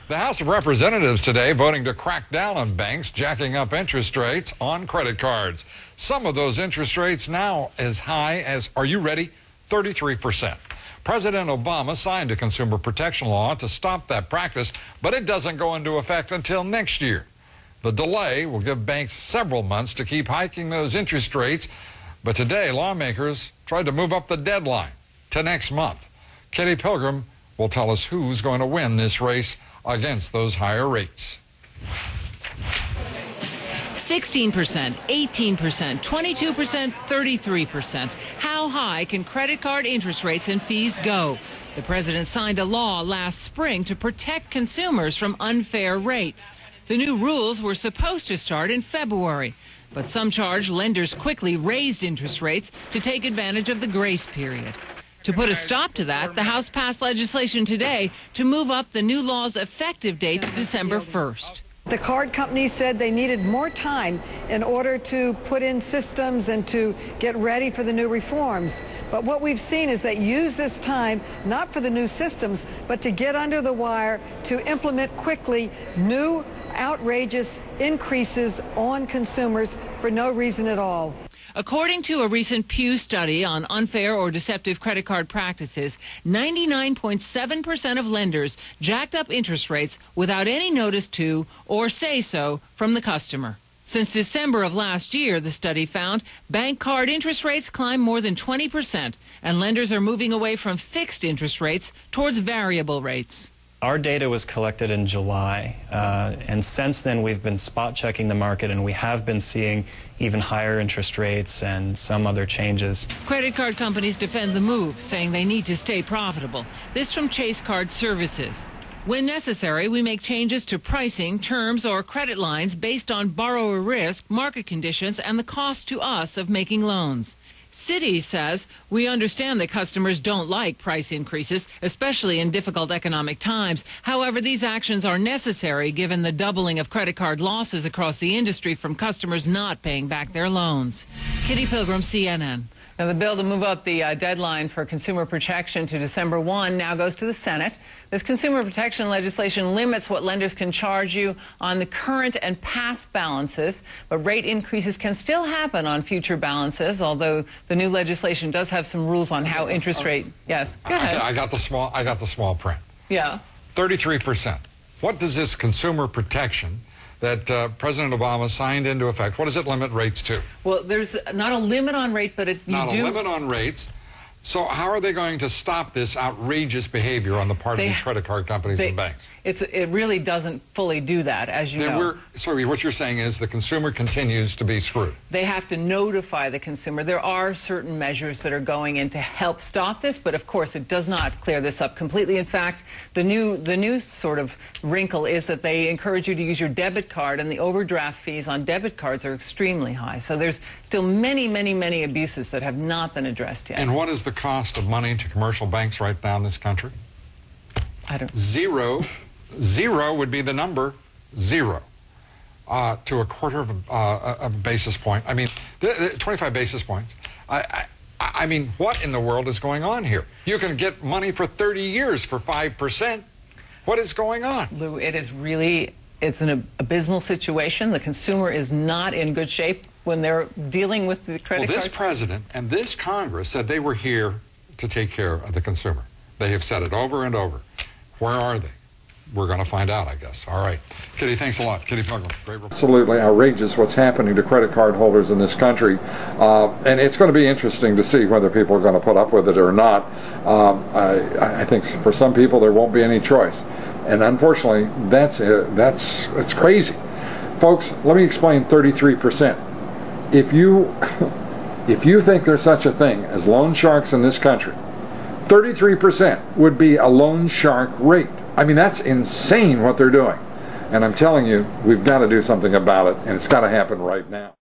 The House of Representatives today voting to crack down on banks jacking up interest rates on credit cards. Some of those interest rates now as high as, are you ready, 33%. President Obama signed a consumer protection law to stop that practice, but it doesn't go into effect until next year. The delay will give banks several months to keep hiking those interest rates, but today lawmakers tried to move up the deadline to next month. Kitty Pilgrim will tell us who's going to win this race against those higher rates. 16%, 18%, 22%, 33%. How high can credit card interest rates and fees go? The president signed a law last spring to protect consumers from unfair rates. The new rules were supposed to start in February, but some charged lenders quickly raised interest rates to take advantage of the grace period. To put a stop to that, the House passed legislation today to move up the new law's effective date to December 1st. The card companies said they needed more time in order to put in systems and to get ready for the new reforms. But what we've seen is they use this time not for the new systems, but to get under the wire to implement quickly new outrageous increases on consumers for no reason at all. According to a recent Pew study on unfair or deceptive credit card practices, 99.7% of lenders jacked up interest rates without any notice to or say-so from the customer. Since December of last year, the study found bank card interest rates climbed more than 20%, and lenders are moving away from fixed interest rates towards variable rates. Our data was collected in July, and since then we've been spot checking the market, and we have been seeing even higher interest rates and some other changes. Credit card companies defend the move, saying they need to stay profitable. This from Chase Card Services. When necessary, we make changes to pricing, terms, or credit lines based on borrower risk, market conditions, and the cost to us of making loans. Citi says, we understand that customers don't like price increases, especially in difficult economic times. However, these actions are necessary given the doubling of credit card losses across the industry from customers not paying back their loans. Kitty Pilgrim, CNN. Now, the bill to move up the deadline for consumer protection to December 1 now goes to the Senate. This consumer protection legislation limits what lenders can charge you on the current and past balances, but rate increases can still happen on future balances, although the new legislation does have some rules on how interest rate. Yes, go ahead. I got the small print. Yeah. 33%. What does this consumer protection that President Obama signed into effect, what does it limit rates to? Well, there's not a limit on rate, but Not a limit on rates. So how are they going to stop this outrageous behavior on the part of these credit card companies and banks? It really doesn't fully do that, as you know. Sorry, what you're saying is the consumer continues to be screwed. They have to notify the consumer. There are certain measures that are going in to help stop this, but of course it does not clear this up completely. In fact, the new sort of wrinkle is that they encourage you to use your debit card, and the overdraft fees on debit cards are extremely high. So there's still many, many, many abuses that have not been addressed yet. And what is the cost of money to commercial banks right now in this country? I don't. Zero. Zero would be the number, zero, to a quarter of a basis point. I mean, 25 basis points. I mean, what in the world is going on here? You can get money for 30 years for 5%. What is going on? Lou, it's an abysmal situation. The consumer is not in good shape when they're dealing with the credit card. This president and this Congress said they were here to take care of the consumer. They have said it over and over. Where are they? We're going to find out, I guess. All right. Kitty, thanks a lot. Kitty Pilgrim, great report. Absolutely outrageous what's happening to credit card holders in this country. And it's going to be interesting to see whether people are going to put up with it or not. I think for some people there won't be any choice. And unfortunately, it's crazy. Folks, let me explain 33%. If you think there's such a thing as loan sharks in this country, 33% would be a loan shark rate. I mean, that's insane what they're doing. And I'm telling you, we've got to do something about it, and it's got to happen right now.